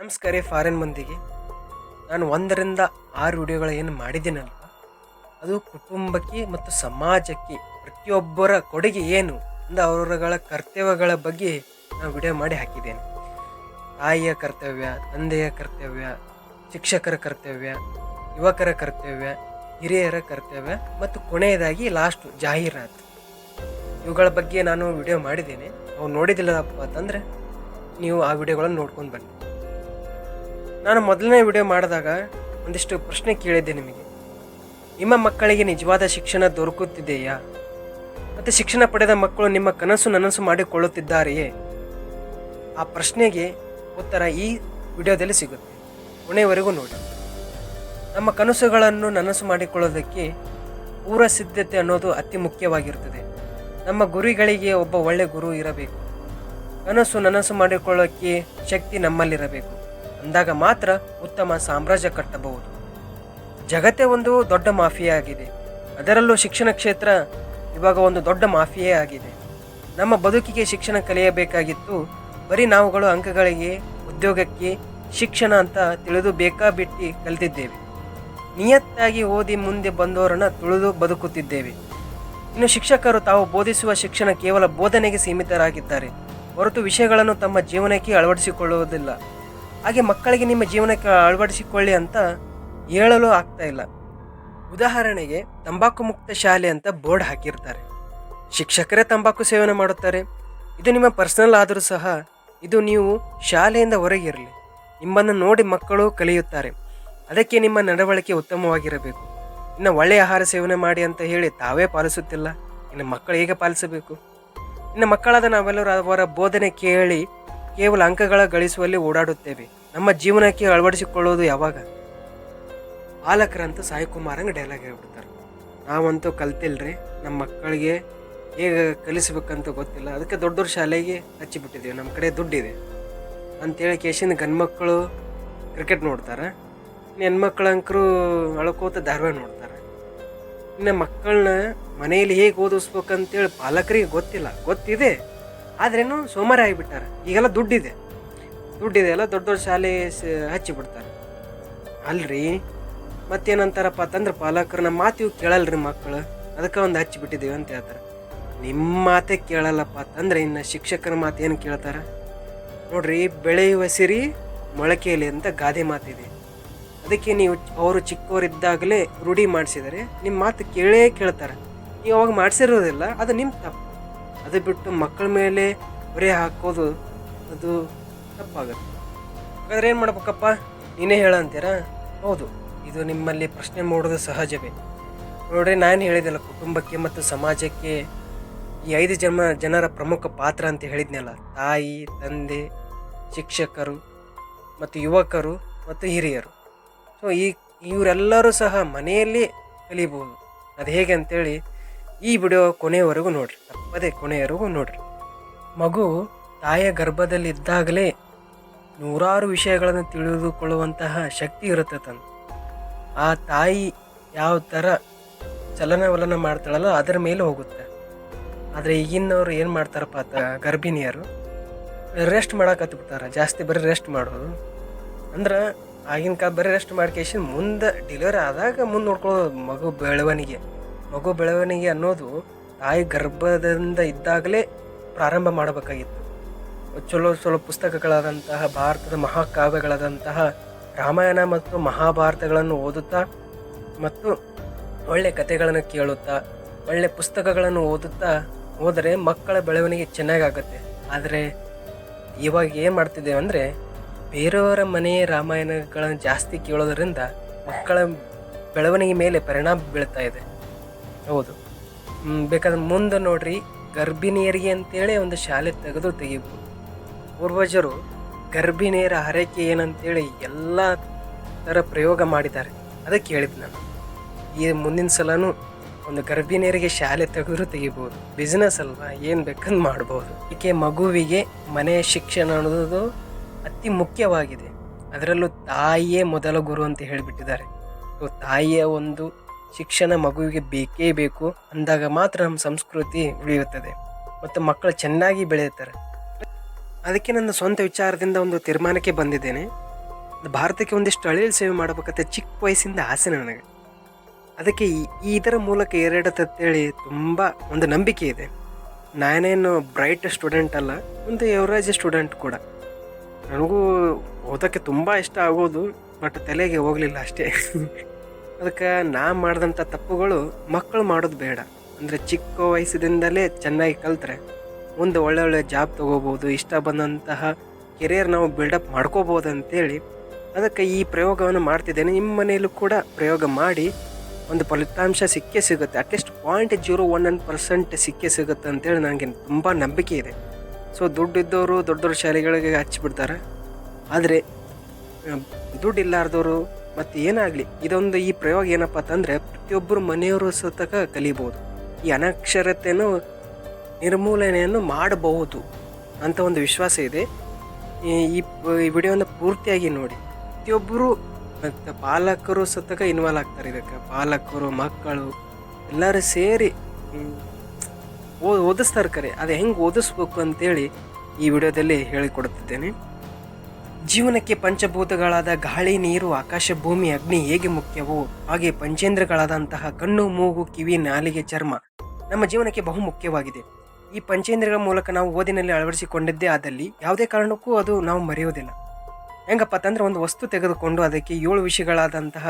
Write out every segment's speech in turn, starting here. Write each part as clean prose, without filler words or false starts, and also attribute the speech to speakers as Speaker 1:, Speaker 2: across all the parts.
Speaker 1: ನಮಸ್ಕಾರ ಫಾರಿನ್ ಮಂದಿಗೆ. ನಾನು 1 ರಿಂದ 6 ವಿಡಿಯೋಗಳು ಏನು ಮಾಡಿದ್ದೀನಲ್ವ, ಅದು ಕುಟುಂಬಕ್ಕೆ ಮತ್ತು ಸಮಾಜಕ್ಕೆ ಪ್ರತಿಯೊಬ್ಬರ ಕೊಡುಗೆ ಏನು ಅಂದ ಅವರುಗಳ ಕರ್ತವ್ಯಗಳ ಬಗ್ಗೆ ನಾನು ವಿಡಿಯೋ ಮಾಡಿ ಹಾಕಿದ್ದೇನೆ. ತಾಯಿಯ ಕರ್ತವ್ಯ, ತಂದೆಯ ಕರ್ತವ್ಯ, ಶಿಕ್ಷಕರ ಕರ್ತವ್ಯ, ಯುವಕರ ಕರ್ತವ್ಯ, ಹಿರಿಯರ ಕರ್ತವ್ಯ ಮತ್ತು ಕೊನೆಯದಾಗಿ ಲಾಸ್ಟು ಜಾಹೀರಾತು. ಇವುಗಳ ಬಗ್ಗೆ ನಾನು ವಿಡಿಯೋ ಮಾಡಿದ್ದೇನೆ. ಅವು ನೋಡಿದಿಲ್ಲಪ್ಪ ಅಂತಂದರೆ ನೀವು ಆ ವಿಡಿಯೋಗಳನ್ನು ನೋಡ್ಕೊಂಡು ಬನ್ನಿ. ನಾನು ಮೊದಲನೇ ವಿಡಿಯೋ ಮಾಡಿದಾಗ ಒಂದಿಷ್ಟು ಪ್ರಶ್ನೆ ಕೇಳಿದ್ದೆ ನಿಮಗೆ. ನಿಮ್ಮ ಮಕ್ಕಳಿಗೆ ನಿಜವಾದ ಶಿಕ್ಷಣ ದೊರಕುತ್ತಿದೆಯಾ? ಮತ್ತು ಶಿಕ್ಷಣ ಪಡೆದ ಮಕ್ಕಳು ನಿಮ್ಮ ಕನಸು ನನಸು ಮಾಡಿಕೊಳ್ಳುತ್ತಿದ್ದಾರೆಯೇ? ಆ ಪ್ರಶ್ನೆಗೆ ಉತ್ತರ ಈ ವಿಡಿಯೋದಲ್ಲಿ ಸಿಗುತ್ತೆ. ಕೊನೆಯವರೆಗೂ ನೋಡಿ. ನಮ್ಮ ಕನಸುಗಳನ್ನು ನನಸು ಮಾಡಿಕೊಳ್ಳೋದಕ್ಕೆ ಪೂರ್ವ ಸಿದ್ಧತೆ ಅನ್ನೋದು ಅತಿ ಮುಖ್ಯವಾಗಿರುತ್ತದೆ. ನಮ್ಮ ಗುರಿಗಳಿಗೆ ಒಬ್ಬ ಒಳ್ಳೆ ಗುರು ಇರಬೇಕು. ಕನಸು ನನಸು ಮಾಡಿಕೊಳ್ಳೋಕ್ಕೆ ಶಕ್ತಿ ನಮ್ಮಲ್ಲಿರಬೇಕು. ಅಂದಾಗ ಮಾತ್ರ ಉತ್ತಮ ಸಾಮ್ರಾಜ್ಯ ಕಟ್ಟಬಹುದು. ಜಗತ್ತೇ ಒಂದು ದೊಡ್ಡ ಮಾಫಿಯಾ ಆಗಿದೆ. ಅದರಲ್ಲೂ ಶಿಕ್ಷಣ ಕ್ಷೇತ್ರ ಇವಾಗ ಒಂದು ದೊಡ್ಡ ಮಾಫಿಯೇ ಆಗಿದೆ. ನಮ್ಮ ಬದುಕಿಗೆ ಶಿಕ್ಷಣ ಕಲಿಯಬೇಕಾಗಿತ್ತು. ಬರೀ ನಾವುಗಳು ಅಂಕಗಳಿಗೆ, ಉದ್ಯೋಗಕ್ಕೆ ಶಿಕ್ಷಣ ಅಂತ ತಿಳಿದು ಬೇಕಾಬಿಟ್ಟು ಕಲಿತಿದ್ದೇವೆ. ನಿಯತ್ತಾಗಿ ಓದಿ ಮುಂದೆ ಬಂದವರನ್ನು ತುಳಿದು ಬದುಕುತ್ತಿದ್ದೇವೆ. ಇನ್ನು ಶಿಕ್ಷಕರು ತಾವು ಬೋಧಿಸುವ ಶಿಕ್ಷಣ ಕೇವಲ ಬೋಧನೆಗೆ ಸೀಮಿತರಾಗಿದ್ದಾರೆ ಹೊರತು ವಿಷಯಗಳನ್ನು ತಮ್ಮ ಜೀವನಕ್ಕೆ ಅಳವಡಿಸಿಕೊಳ್ಳುವುದಿಲ್ಲ. ಹಾಗೆ ಮಕ್ಕಳಿಗೆ ನಿಮ್ಮ ಜೀವನಕ್ಕೆ ಅಳವಡಿಸಿಕೊಳ್ಳಿ ಅಂತ ಹೇಳಲು ಆಗ್ತಾ ಇಲ್ಲ. ಉದಾಹರಣೆಗೆ ತಂಬಾಕು ಮುಕ್ತ ಶಾಲೆ ಅಂತ ಬೋರ್ಡ್ ಹಾಕಿರ್ತಾರೆ. ಶಿಕ್ಷಕರೇ ತಂಬಾಕು ಸೇವನೆ ಮಾಡುತ್ತಾರೆ. ಇದು ನಿಮ್ಮ ಪರ್ಸನಲ್ ಆದರೂ ಸಹ ಇದು ನೀವು ಶಾಲೆಯಿಂದ ಹೊರಗಿರಲಿ. ನಿಮ್ಮನ್ನು ನೋಡಿ ಮಕ್ಕಳು ಕಲಿಯುತ್ತಾರೆ. ಅದಕ್ಕೆ ನಿಮ್ಮ ನಡವಳಿಕೆ ಉತ್ತಮವಾಗಿರಬೇಕು. ಇನ್ನು ಒಳ್ಳೆಯ ಆಹಾರ ಸೇವನೆ ಮಾಡಿ ಅಂತ ಹೇಳಿ ತಾವೇ ಪಾಲಿಸುತ್ತಿಲ್ಲ, ಇನ್ನು ಮಕ್ಕಳು ಹೇಗೆ ಪಾಲಿಸಬೇಕು? ಇನ್ನು ಮಕ್ಕಳಾದ ನಾವೆಲ್ಲರೂ ಅವರ ಬೋಧನೆ ಕೇಳಿ ಕೇವಲ ಅಂಕಗಳ ಗಳಿಸುವಲ್ಲಿ ಓಡಾಡುತ್ತೇವೆ. ನಮ್ಮ ಜೀವನಕ್ಕೆ ಅಳವಡಿಸಿಕೊಳ್ಳುವುದು ಯಾವಾಗ? ಪಾಲಕರಂತೂ ಸಾಯಿಕುಮಾರಂಗೆ ಡೈಲಾಗ್ ಹೇಳ್ಬಿಡ್ತಾರೆ. ನಾವಂತೂ ಕಲ್ತಿಲ್ರಿ, ನಮ್ಮ ಮಕ್ಕಳಿಗೆ ಹೇಗೆ ಕಲಿಸ್ಬೇಕಂತ ಗೊತ್ತಿಲ್ಲ, ಅದಕ್ಕೆ ದೊಡ್ಡ ದೊಡ್ಡ ಶಾಲೆಗೆ ಹಚ್ಚಿಬಿಟ್ಟಿದ್ದೀವಿ, ನಮ್ಮ ಕಡೆ ದುಡ್ಡಿದೆ ಅಂತೇಳಿ ಕೇಶಿಂದ ಗಂಡ್ಮಕ್ಕಳು ಕ್ರಿಕೆಟ್ ನೋಡ್ತಾರೆ, ಹೆಣ್ಮಕ್ಳಂಕರು ಅಳ್ಕೋತ ಧಾರಾವಾಹಿ ನೋಡ್ತಾರೆ. ಇನ್ನು ಮಕ್ಕಳನ್ನ ಮನೆಯಲ್ಲಿ ಹೇಗೆ ಓದಿಸ್ಬೇಕಂತೇಳಿ ಪಾಲಕರಿಗೆ ಗೊತ್ತಿದೆ, ಆದ್ರೇನು ಸೋಮಾರಿ ಆಗಿಬಿಟ್ಟಾರೆ. ಈಗೆಲ್ಲ ದುಡ್ಡಿದೆ ಎಲ್ಲ ದೊಡ್ಡ ದೊಡ್ಡ ಶಾಲೆ ಹಚ್ಚಿಬಿಡ್ತಾರೆ ಅಲ್ರಿ. ಮತ್ತೇನಂತಾರಪ್ಪ ಅಂತಂದ್ರೆ ಪಾಲಕರು ನಮ್ಮ ಮಾತು ಕೇಳಲ್ರಿ ಮಕ್ಕಳು, ಅದಕ್ಕೆ ಒಂದು ಹಚ್ಚಿಬಿಟ್ಟಿದ್ದೀವಿ ಅಂತ ಹೇಳ್ತಾರೆ. ನಿಮ್ಮ ಮಾತೇ ಕೇಳಲ್ಲಪ್ಪ ಅಂತಂದ್ರೆ ಇನ್ನು ಶಿಕ್ಷಕರ ಮಾತು ಏನು ಕೇಳ್ತಾರೆ ನೋಡ್ರಿ. ಬೆಳೆಯುವ ಸಿರಿ ಮೊಳಕೆಯಲ್ಲಿ ಅಂತ ಗಾದೆ ಮಾತಿದೆ. ಅದಕ್ಕೆ ನೀವು ಅವರು ಚಿಕ್ಕವರಿದ್ದಾಗಲೇ ರೂಢಿ ಮಾಡಿಸಿದರೆ ನಿಮ್ಮ ಮಾತು ಕೇಳ್ತಾರೆ. ನೀವು ಅವಾಗ ಮಾಡಿಸಿರೋದಿಲ್ಲ, ಅದು ನಿಮ್ಮ ತಪ್ಪು. ಅದು ಬಿಟ್ಟು ಮಕ್ಕಳ ಮೇಲೆ ಹೊರೆ ಹಾಕೋದು ಅದು ತಪ್ಪಾಗುತ್ತೆ. ಹಾಗಾದ್ರೆ ಏನು ಮಾಡ್ಬೇಕಪ್ಪ, ನೀನೇ ಹೇಳಂತೀರಾ? ಹೌದು, ಇದು ನಿಮ್ಮಲ್ಲಿ ಪ್ರಶ್ನೆ ಮೂಡೋದು ಸಹಜವೇ. ನೋಡ್ರಿ, ನಾನು ಹೇಳಿದೆಲ್ಲ ಕುಟುಂಬಕ್ಕೆ ಮತ್ತು ಸಮಾಜಕ್ಕೆ ಈ 5 ಜನರ ಪ್ರಮುಖ ಪಾತ್ರ ಅಂತ ಹೇಳಿದ್ನಲ್ಲ. ತಾಯಿ, ತಂದೆ, ಶಿಕ್ಷಕರು ಮತ್ತು ಯುವಕರು ಮತ್ತು ಹಿರಿಯರು. ಸೊ ಇವರೆಲ್ಲರೂ ಸಹ ಮನೆಯಲ್ಲಿ ಕಲಿಬೋದು. ಅದು ಹೇಗೆ ಅಂತೇಳಿ ಈ ವಿಡಿಯೋ ಕೊನೆಯವರೆಗೂ ನೋಡ್ರಿ, ತಪ್ಪದೇ ಕೊನೆಯವರೆಗೂ ನೋಡ್ರಿ. ಮಗು ತಾಯಿಯ ಗರ್ಭದಲ್ಲಿದ್ದಾಗಲೇ ನೂರಾರು ವಿಷಯಗಳನ್ನು ತಿಳಿದುಕೊಳ್ಳುವಂತಹ ಶಕ್ತಿ ಇರುತ್ತೆ ತಂದು. ಆ ತಾಯಿ ಯಾವ ಥರ ಚಲನವಲನ ಮಾಡ್ತಾಳಲ್ಲ ಅದರ ಮೇಲೆ ಹೋಗುತ್ತೆ. ಆದರೆ ಈಗಿನವ್ರು ಏನು ಮಾಡ್ತಾರಪ್ಪ ಗರ್ಭಿಣಿಯರು ರೆಸ್ಟ್ ಮಾಡಕತ್ಬಿಡ್ತಾರೆ. ಜಾಸ್ತಿ ಬರೀ ರೆಸ್ಟ್ ಮಾಡೋದು ಅಂದ್ರೆ ಆಗಿನ ಕಾಲ ಬರೀ ರೆಸ್ಟ್ ಮಾಡ್ಕೇಶನ್ ಮುಂದೆ ಡೆಲಿವರಿ ಆದಾಗ ಮುಂದೆ ನೋಡ್ಕೊಳ್ಳೋದು. ಮಗು ಬೆಳವಣಿಗೆ ಅನ್ನೋದು ತಾಯಿ ಗರ್ಭದಿಂದ ಇದ್ದಾಗಲೇ ಪ್ರಾರಂಭ ಮಾಡಬೇಕಾಗಿತ್ತು. ಚಲೋ ಪುಸ್ತಕಗಳಾದಂತಹ ಭಾರತದ ಮಹಾಕಾವ್ಯಗಳಾದಂತಹ ರಾಮಾಯಣ ಮತ್ತು ಮಹಾಭಾರತಗಳನ್ನು ಓದುತ್ತಾ ಮತ್ತು ಒಳ್ಳೆ ಕಥೆಗಳನ್ನು ಕೇಳುತ್ತಾ ಒಳ್ಳೆ ಪುಸ್ತಕಗಳನ್ನು ಓದುತ್ತಾ ಹೋದರೆ ಮಕ್ಕಳ ಬೆಳವಣಿಗೆ ಚೆನ್ನಾಗಾಗುತ್ತೆ. ಆದರೆ ಇವಾಗ ಏನು ಮಾಡ್ತಿದ್ದೇವೆ ಅಂದರೆ ಬೇರೆಯವರ ಮನೆಯ ರಾಮಾಯಣಗಳನ್ನು ಜಾಸ್ತಿ ಕೇಳೋದರಿಂದ ಮಕ್ಕಳ ಬೆಳವಣಿಗೆ ಮೇಲೆ ಪರಿಣಾಮ ಬೀಳ್ತಾ ಇದೆ. ಹೌದು, ಬೇಕಾದ್ರೆ ಮುಂದೆ ನೋಡ್ರಿ, ಗರ್ಭಿಣಿಯರಿಗೆ ಅಂತೇಳಿ ಒಂದು ಶಾಲೆ ತೆಗಿಬೋದು. ಪೂರ್ವಜರು ಗರ್ಭಿಣಿಯರ ಆರೈಕೆ ಏನಂತೇಳಿ ಎಲ್ಲ ಥರ ಪ್ರಯೋಗ ಮಾಡಿದ್ದಾರೆ. ಅದಕ್ಕೆ ಹೇಳಿದ್ದು ನಾನು, ಈ ಮುಂದಿನ ಸಲನೂ ಒಂದು ಗರ್ಭಿಣಿಯರಿಗೆ ಶಾಲೆ ತೆಗಿಬೋದು. ಬಿಸ್ನೆಸ್ ಅಲ್ವಾ, ಏನು ಬೇಕಂದು ಮಾಡ್ಬೋದು. ಇದಕ್ಕೆ ಮಗುವಿಗೆ ಮನೆಯ ಶಿಕ್ಷಣ ಅನ್ನೋದು ಅತಿ ಮುಖ್ಯವಾಗಿದೆ. ಅದರಲ್ಲೂ ತಾಯಿಯೇ ಮೊದಲ ಗುರು ಅಂತ ಹೇಳಿಬಿಟ್ಟಿದ್ದಾರೆ. ತಾಯಿಯ ಒಂದು ಶಿಕ್ಷಣ ಮಗುವಿಗೆ ಬೇಕೇ ಬೇಕು. ಅಂದಾಗ ಮಾತ್ರ ನಮ್ಮ ಸಂಸ್ಕೃತಿ ಉಳಿಯುತ್ತದೆ ಮತ್ತು ಮಕ್ಕಳು ಚೆನ್ನಾಗಿ ಬೆಳೆಯುತ್ತಾರೆ. ಅದಕ್ಕೆ ನನ್ನ ಸ್ವಂತ ವಿಚಾರದಿಂದ ಒಂದು ತೀರ್ಮಾನಕ್ಕೆ ಬಂದಿದ್ದೇನೆ. ಭಾರತಕ್ಕೆ ಒಂದಿಷ್ಟು ಅಳಿಲು ಸೇವೆ ಮಾಡಬೇಕಂತ ಚಿಕ್ಕ ವಯಸ್ಸಿಂದ ಆಸೆ ನನಗೆ. ಅದಕ್ಕೆ ಇದರ ಮೂಲಕ ಏರಿಡತ್ತೇಳಿ ತುಂಬ ಒಂದು ನಂಬಿಕೆ ಇದೆ. ನಾನೇನು ಬ್ರೈಟ್ ಸ್ಟೂಡೆಂಟ್ ಅಲ್ಲ, ಒಂದು ಎವರೇಜ್ ಸ್ಟೂಡೆಂಟ್ ಕೂಡ. ನನಗೂ ಓದೋಕ್ಕೆ ತುಂಬ ಇಷ್ಟ ಆಗೋದು, ಬಟ್ ತಲೆಗೆ ಹೋಗಲಿಲ್ಲ ಅಷ್ಟೇ. ಅದಕ್ಕೆ ನಾ ಮಾಡಿದಂಥ ತಪ್ಪುಗಳು ಮಕ್ಕಳು ಮಾಡೋದು ಬೇಡ. ಅಂದರೆ ಚಿಕ್ಕ ವಯಸ್ಸಿನಿಂದಲೇ ಚೆನ್ನಾಗಿ ಕಲಿತ್ರೆ ಮುಂದೆ ಒಳ್ಳೊಳ್ಳೆ ಜಾಬ್ ತೊಗೋಬೋದು, ಇಷ್ಟ ಬಂದಂತಹ ಕೆರಿಯರ್ ನಾವು ಬಿಲ್ಡಪ್ ಮಾಡ್ಕೋಬೋದು ಅಂತೇಳಿ ಅದಕ್ಕೆ ಈ ಪ್ರಯೋಗವನ್ನು ಮಾಡ್ತಿದ್ದೇನೆ. ನಿಮ್ಮ ಮನೆಯಲ್ಲೂ ಕೂಡ ಪ್ರಯೋಗ ಮಾಡಿ ಒಂದು ಫಲಿತಾಂಶ ಸಿಕ್ಕೇ ಸಿಗುತ್ತೆ. ಅಟ್ಲೀಸ್ಟ್ 0.01% ಸಿಕ್ಕೇ ಸಿಗುತ್ತೆ ಅಂತೇಳಿ ನನಗೆ ತುಂಬ ನಂಬಿಕೆ ಇದೆ. ಸೊ ದುಡ್ಡಿದ್ದವರು ದೊಡ್ಡ ದೊಡ್ಡ ಶಾಲೆಗಳಿಗೆ ಹಚ್ಚಿಬಿಡ್ತಾರೆ. ಆದರೆ ದುಡ್ಡು ಇಲ್ಲಾರ್ದವರು ಮತ್ತು ಏನಾಗಲಿ ಈ ಪ್ರಯೋಗ ಏನಪ್ಪ ಅಂತಂದರೆ ಪ್ರತಿಯೊಬ್ಬರು ಮನೆಯವರು ಸತಕ ಕಲಿಬೋದು. ಈ ಅನಕ್ಷರತೆಯನ್ನು ನಿರ್ಮೂಲನೆಯನ್ನು ಮಾಡಬಹುದು ಅಂತ ಒಂದು ವಿಶ್ವಾಸ ಇದೆ. ಈ ವಿಡಿಯೋನ ಪೂರ್ತಿಯಾಗಿ ನೋಡಿ. ಪ್ರತಿಯೊಬ್ಬರು ಮತ್ತು ಪಾಲಕರು ಸತಕ ಇನ್ವಾಲ್ವ್ ಆಗ್ತಾರೆ ಇದಕ್ಕೆ. ಪಾಲಕರು, ಮಕ್ಕಳು ಎಲ್ಲರೂ ಸೇರಿ ಓದಿಸ್ತಾರೆ. ಕರೆ ಅದು ಹೆಂಗೆ ಓದಿಸ್ಬೇಕು ಅಂತೇಳಿ ಈ ವಿಡಿಯೋದಲ್ಲಿ ಹೇಳಿಕೊಡುತ್ತಿದ್ದೇನೆ. ಜೀವನಕ್ಕೆ ಪಂಚಭೂತಗಳಾದ ಗಾಳಿ, ನೀರು, ಆಕಾಶ, ಭೂಮಿ, ಅಗ್ನಿ ಹೇಗೆ ಮುಖ್ಯವೋ ಹಾಗೆ ಪಂಚೇಂದ್ರಗಳಾದಂತಹ ಕಣ್ಣು, ಮೂಗು, ಕಿವಿ, ನಾಲಿಗೆ, ಚರ್ಮ ನಮ್ಮ ಜೀವನಕ್ಕೆ ಬಹು ಮುಖ್ಯವಾಗಿದೆ. ಈ ಪಂಚೇಂದ್ರಿಯಗಳ ಮೂಲಕ ನಾವು ಓದಿನಲ್ಲಿ ಅಳವಡಿಸಿಕೊಂಡಿದ್ದೇ ಆದಲ್ಲಿ ಯಾವುದೇ ಕಾರಣಕ್ಕೂ ಅದು ನಾವು ಮರೆಯೋದಿಲ್ಲ. ಹೆಂಗಪ್ಪ ಅಂತಂದ್ರೆ ಒಂದು ವಸ್ತು ತೆಗೆದುಕೊಂಡು ಅದಕ್ಕೆ 7 ವಿಷಯಗಳಾದಂತಹ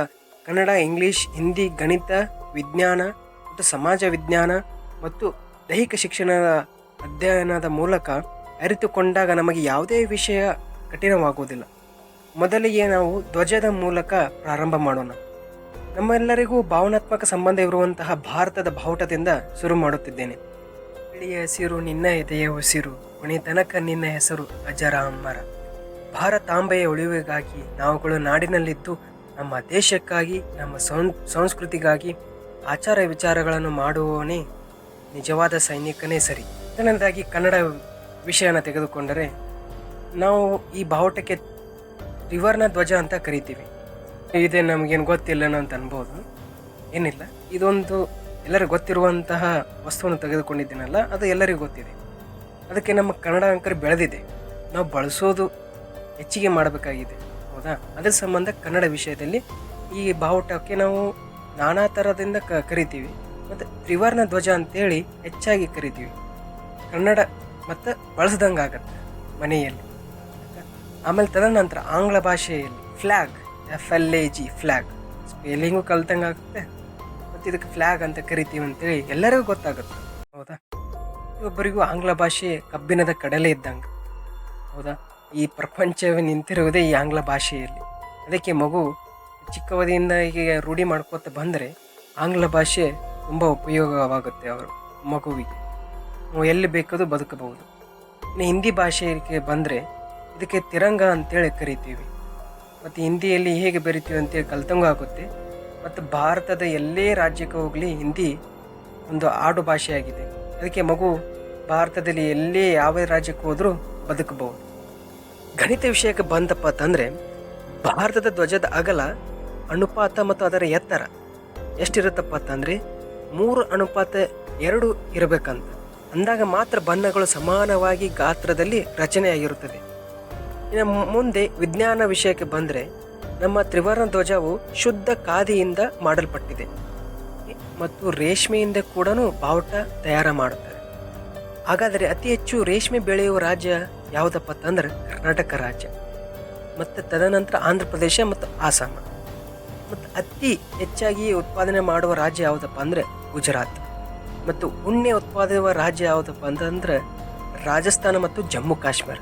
Speaker 1: ಕನ್ನಡ, ಇಂಗ್ಲೀಷ್, ಹಿಂದಿ, ಗಣಿತ, ವಿಜ್ಞಾನ ಮತ್ತು ಸಮಾಜ ವಿಜ್ಞಾನ ಮತ್ತು ದೈಹಿಕ ಶಿಕ್ಷಣದ ಅಧ್ಯಯನದ ಮೂಲಕ ಅರಿತುಕೊಂಡಾಗ ನಮಗೆ ಯಾವುದೇ ವಿಷಯ ಕಠಿಣವಾಗುವುದಿಲ್ಲ. ಮೊದಲಿಗೆ ನಾವು ಧ್ವಜದ ಮೂಲಕ ಪ್ರಾರಂಭ ಮಾಡೋಣ. ನಮ್ಮೆಲ್ಲರಿಗೂ ಭಾವನಾತ್ಮಕ ಸಂಬಂಧ ಇರುವಂತಹ ಭಾರತದ ಬಾವುಟದಿಂದ ಶುರು ಮಾಡುತ್ತಿದ್ದೇನೆ. ಬಿಳಿಯ ಹಸಿರು ನಿನ್ನ ಎದೆಯ ಉಸಿರು, ಕೊನೆತನಕ ನಿನ್ನ ಹೆಸರು ಅಜರಾಮರ. ಭಾರತಾಂಬೆಯ ಉಳಿವಿಗಾಗಿ ನಾವುಗಳು ನಾಡಿನಲ್ಲಿದ್ದು ನಮ್ಮ ದೇಶಕ್ಕಾಗಿ, ನಮ್ಮ ಸಂಸ್ಕೃತಿಗಾಗಿ ಆಚಾರ ವಿಚಾರಗಳನ್ನು ಮಾಡುವವನೇ ನಿಜವಾದ ಸೈನಿಕನೇ ಸರಿ. ಇದರಿಂದಾಗಿ ಕನ್ನಡ ವಿಷಯನ ತೆಗೆದುಕೊಂಡರೆ ನಾವು ಈ ಬಾವುಟಕ್ಕೆ ತ್ರಿವರ್ಣ ಧ್ವಜ ಅಂತ ಕರಿತೀವಿ. ಇದೇ ನಮಗೇನು ಗೊತ್ತಿಲ್ಲನೋ ಅಂತ ಅನ್ಬೋದು. ಏನಿಲ್ಲ, ಇದೊಂದು ಎಲ್ಲರಿಗೂ ಗೊತ್ತಿರುವಂತಹ ವಸ್ತುವನ್ನು ತೆಗೆದುಕೊಂಡಿದ್ದೀನಲ್ಲ, ಅದು ಎಲ್ಲರಿಗೂ ಗೊತ್ತಿದೆ. ಅದಕ್ಕೆ ನಮ್ಮ ಕನ್ನಡ ಅಂಕರು ಬೆಳೆದಿದೆ, ನಾವು ಬಳಸೋದು ಹೆಚ್ಚಿಗೆ ಮಾಡಬೇಕಾಗಿದೆ. ಹೌದಾ? ಅದರ ಸಂಬಂಧ ಕನ್ನಡ ವಿಷಯದಲ್ಲಿ ಈ ಬಾವುಟಕ್ಕೆ ನಾವು ನಾನಾ ಥರದಿಂದ ಕರಿತೀವಿ. ಮತ್ತು ತ್ರಿವರ್ಣ ಧ್ವಜ ಅಂತೇಳಿ ಹೆಚ್ಚಾಗಿ ಕರಿತೀವಿ. ಕನ್ನಡ ಮತ್ತು ಬಳಸ್ದಂಗೆ ಆಗತ್ತೆ ಮನೆಯಲ್ಲಿ. ಆಮೇಲೆ ತದನಂತರ ಆಂಗ್ಲ ಭಾಷೆಯಲ್ಲಿ ಫ್ಲ್ಯಾಗ್, FLAG ಫ್ಲ್ಯಾಗ್, ಸ್ಪೆಲ್ಲಿಂಗು ಕಲ್ತಂಗೆ ಆಗುತ್ತೆ ಮತ್ತು ಇದಕ್ಕೆ ಫ್ಲ್ಯಾಗ್ ಅಂತ ಕರಿತೀವಿ ಅಂತೇಳಿ ಎಲ್ಲರಿಗೂ ಗೊತ್ತಾಗುತ್ತೆ. ಹೌದಾ? ಒಬ್ಬರಿಗೂ ಆಂಗ್ಲ ಭಾಷೆ ಕಬ್ಬಿಣದ ಕಡಲೆ ಇದ್ದಂಗೆ. ಹೌದಾ? ಈ ಪ್ರಪಂಚವೇ ನಿಂತಿರುವುದೇ ಈ ಆಂಗ್ಲ ಭಾಷೆಯಲ್ಲಿ. ಅದಕ್ಕೆ ಮಗು ಚಿಕ್ಕವದಿಯಿಂದ ಹೀಗೆ ರೂಢಿ ಮಾಡ್ಕೋತ ಬಂದರೆ ಆಂಗ್ಲ ಭಾಷೆ ತುಂಬ ಉಪಯೋಗವಾಗುತ್ತೆ ಅವರು ಮಗುವಿಗೆ. ಎಲ್ಲಿ ಬೇಕಾದರೂ ಬದುಕಬಹುದು. ಇನ್ನು ಹಿಂದಿ ಭಾಷೆಗೆ ಬಂದರೆ ಇದಕ್ಕೆ ತಿರಂಗ ಅಂತೇಳಿ ಕರಿತೀವಿ. ಮತ್ತು ಹಿಂದಿಯಲ್ಲಿ ಹೇಗೆ ಬರಿತೀವಿ ಅಂತೇಳಿ ಕಲ್ತಂಗೂ ಆಗುತ್ತೆ. ಮತ್ತು ಭಾರತದ ಎಲ್ಲೇ ರಾಜ್ಯಕ್ಕೆ ಹೋಗಲಿ ಹಿಂದಿ ಒಂದು ಆಡು ಭಾಷೆಯಾಗಿದೆ. ಅದಕ್ಕೆ ಮಗು ಭಾರತದಲ್ಲಿ ಎಲ್ಲೇ ಯಾವ ರಾಜ್ಯಕ್ಕೆ ಹೋದರೂ ಬದುಕಬಹುದು. ಗಣಿತ ವಿಷಯಕ್ಕೆ ಬಂದಪ್ಪ ಅಂತಂದರೆ ಭಾರತದ ಧ್ವಜದ ಅಗಲ, ಅನುಪಾತ ಮತ್ತು ಅದರ ಎತ್ತರ ಎಷ್ಟಿರುತ್ತಪ್ಪ ಅಂತಂದರೆ 3:2 ಇರಬೇಕಂತ. ಅಂದಾಗ ಮಾತ್ರ ಬಣ್ಣಗಳು ಸಮಾನವಾಗಿ ಗಾತ್ರದಲ್ಲಿ ರಚನೆಯಾಗಿರುತ್ತದೆ. ಇನ್ನು ಮುಂದೆ ವಿಜ್ಞಾನ ವಿಷಯಕ್ಕೆ ಬಂದರೆ ನಮ್ಮ ತ್ರಿವರ್ಣ ಧ್ವಜವು ಶುದ್ಧ ಖಾದಿಯಿಂದ ಮಾಡಲ್ಪಟ್ಟಿದೆ ಮತ್ತು ರೇಷ್ಮೆಯಿಂದ ಕೂಡ ಬಾವುಟ ತಯಾರು ಮಾಡುತ್ತಾರೆ. ಹಾಗಾದರೆ ಅತಿ ಹೆಚ್ಚು ರೇಷ್ಮೆ ಬೆಳೆಯುವ ರಾಜ್ಯ ಯಾವುದಪ್ಪ ಅಂತಂದ್ರೆ ಕರ್ನಾಟಕ ರಾಜ್ಯ, ಮತ್ತು ತದನಂತರ ಆಂಧ್ರ ಪ್ರದೇಶ ಮತ್ತು ಆಸಾಮ. ಮತ್ತು ಅತಿ ಹೆಚ್ಚಾಗಿ ಉತ್ಪಾದನೆ ಮಾಡುವ ರಾಜ್ಯ ಯಾವುದಪ್ಪ ಅಂದರೆ ಗುಜರಾತ್. ಮತ್ತು ಉಣ್ಣೆ ಉತ್ಪಾದಿಸುವ ರಾಜ್ಯ ಯಾವುದಪ್ಪ ಅಂತಂದ್ರೆ ರಾಜಸ್ಥಾನ ಮತ್ತು ಜಮ್ಮು ಕಾಶ್ಮೀರ.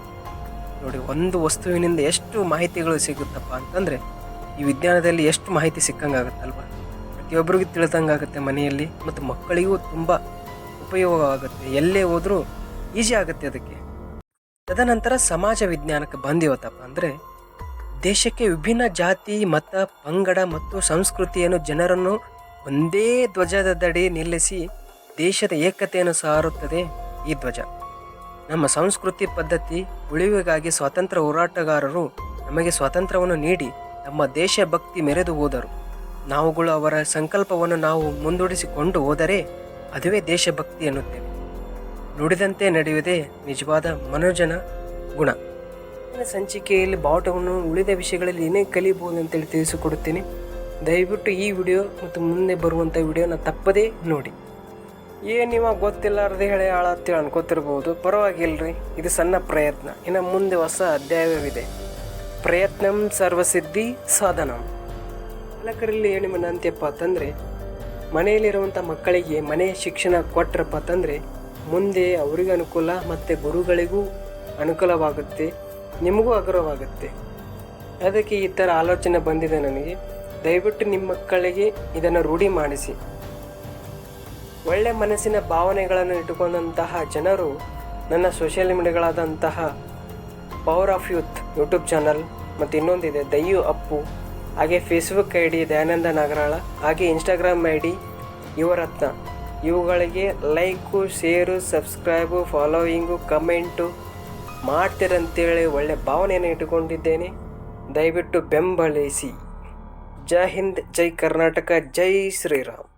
Speaker 1: ನೋಡಿ, ಒಂದು ವಸ್ತುವಿನಿಂದ ಎಷ್ಟು ಮಾಹಿತಿಗಳು ಸಿಗುತ್ತಪ್ಪ ಅಂತಂದರೆ ಈ ವಿಜ್ಞಾನದಲ್ಲಿ ಎಷ್ಟು ಮಾಹಿತಿ ಸಿಕ್ಕಂಗಾಗುತ್ತಲ್ವ. ಪ್ರತಿಯೊಬ್ಬರಿಗೂ ತಿಳಿದಂಗಾಗುತ್ತೆ ಮನೆಯಲ್ಲಿ, ಮತ್ತು ಮಕ್ಕಳಿಗೂ ತುಂಬ ಉಪಯೋಗವಾಗುತ್ತೆ. ಎಲ್ಲೇ ಹೋದರೂ ಈಸಿ ಆಗುತ್ತೆ ಅದಕ್ಕೆ. ತದನಂತರ ಸಮಾಜ ವಿಜ್ಞಾನಕ್ಕೆ ಬಂದಿವತ್ತಪ್ಪ ಅಂದರೆ ದೇಶಕ್ಕೆ ವಿಭಿನ್ನ ಜಾತಿ, ಮತ, ಪಂಗಡ ಮತ್ತು ಸಂಸ್ಕೃತಿಯನ್ನು ಜನರನ್ನು ಒಂದೇ ಧ್ವಜದಡಿ ನಿಲ್ಲಿಸಿ ದೇಶದ ಏಕತೆಯನ್ನು ಸಾರುತ್ತದೆ ಈ ಧ್ವಜ. ನಮ್ಮ ಸಂಸ್ಕೃತಿ ಪದ್ಧತಿ ಉಳಿವಿಗಾಗಿ ಸ್ವಾತಂತ್ರ್ಯ ಹೋರಾಟಗಾರರು ನಮಗೆ ಸ್ವಾತಂತ್ರ್ಯವನ್ನು ನೀಡಿ ನಮ್ಮ ದೇಶಭಕ್ತಿ ಮೆರೆದು ಹೋದರು. ನಾವುಗಳು ಅವರ ಸಂಕಲ್ಪವನ್ನು ನಾವು ಮುಂದೂಡಿಸಿಕೊಂಡು ಹೋದರೆ ಅದುವೇ ದೇಶಭಕ್ತಿ ಎನ್ನುತ್ತೇವೆ. ನುಡಿದಂತೆ ನಡೆಯುವುದೇ ನಿಜವಾದ ಮನುಜನ ಗುಣ. ಇಂದಿನ ಸಂಚಿಕೆಯಲ್ಲಿ ಬಾವುಟವನ್ನು ಉಳಿದ ವಿಷಯಗಳಲ್ಲಿ ಏನೇ ಕಲಿಬಹುದು ಅಂತೇಳಿ ತಿಳಿಸಿಕೊಡುತ್ತೇನೆ. ದಯವಿಟ್ಟು ಈ ವಿಡಿಯೋ ಮತ್ತು ಮುಂದೆ ಬರುವಂಥ ವಿಡಿಯೋನ ತಪ್ಪದೇ ನೋಡಿ. ಇವಾಗ ಗೊತ್ತಿಲ್ಲಾರ್ದೆ ಹೇಳಿ ಹಾಳತ್ತೇಳಿ ಅನ್ಕೋತಿರ್ಬೋದು. ಪರವಾಗಿಲ್ಲರಿ, ಇದು ಸಣ್ಣ ಪ್ರಯತ್ನ. ಇನ್ನು ಮುಂದೆ ಹೊಸ ಅಧ್ಯಾಯವಿದೆ. ಪ್ರಯತ್ನಂ ಸರ್ವಸಿದ್ಧಿ ಸಾಧನಂ. ಪಾಲಕರಲ್ಲಿ ಏನು ವಿನಂತಿಯಪ್ಪ ಅಂತಂದರೆ, ಮನೆಯಲ್ಲಿರುವಂಥ ಮಕ್ಕಳಿಗೆ ಮನೆಯ ಶಿಕ್ಷಣ ಕೊಟ್ಟರಪ್ಪ ಅಂತಂದರೆ ಮುಂದೆ ಅವರಿಗೂ ಅನುಕೂಲ ಮತ್ತು ಗುರುಗಳಿಗೂ ಅನುಕೂಲವಾಗುತ್ತೆ, ನಿಮಗೂ ಅಗ್ರವಾಗುತ್ತೆ. ಅದಕ್ಕೆ ಈ ಥರ ಆಲೋಚನೆ ಬಂದಿದೆ ನನಗೆ. ದಯವಿಟ್ಟು ನಿಮ್ಮ ಮಕ್ಕಳಿಗೆ ಇದನ್ನು ರೂಢಿ ಮಾಡಿಸಿ. ಒಳ್ಳೆ ಮನಸ್ಸಿನ ಭಾವನೆಗಳನ್ನು ಇಟ್ಟುಕೊಂಡಂತಹ ಜನರು ನನ್ನ ಸೋಷಿಯಲ್ ಮೀಡಿಯಾಗಳಾದಂತಹ power of youth YouTube channel, ಮತ್ತು ಇನ್ನೊಂದಿದೆ ದಯ್ಯು ಅಪ್ಪು, ಹಾಗೆ Facebook I D Dayananda Nagaral, ಹಾಗೆ ಇನ್ಸ್ಟಾಗ್ರಾಮ್ ಐ ಡಿ ಯುವರತ್ನ. ಇವುಗಳಿಗೆ like, share, subscribe, following, comment ಮಾಡ್ತೀರಂತೇಳಿ ಒಳ್ಳೆ ಭಾವನೆಯನ್ನು ಇಟ್ಟುಕೊಂಡಿದ್ದೇನೆ. ದಯವಿಟ್ಟು ಬೆಂಬಲಿಸಿ. ಜೈ ಹಿಂದ್, ಜೈ ಕರ್ನಾಟಕ, ಜೈ ಶ್ರೀರಾಮ್.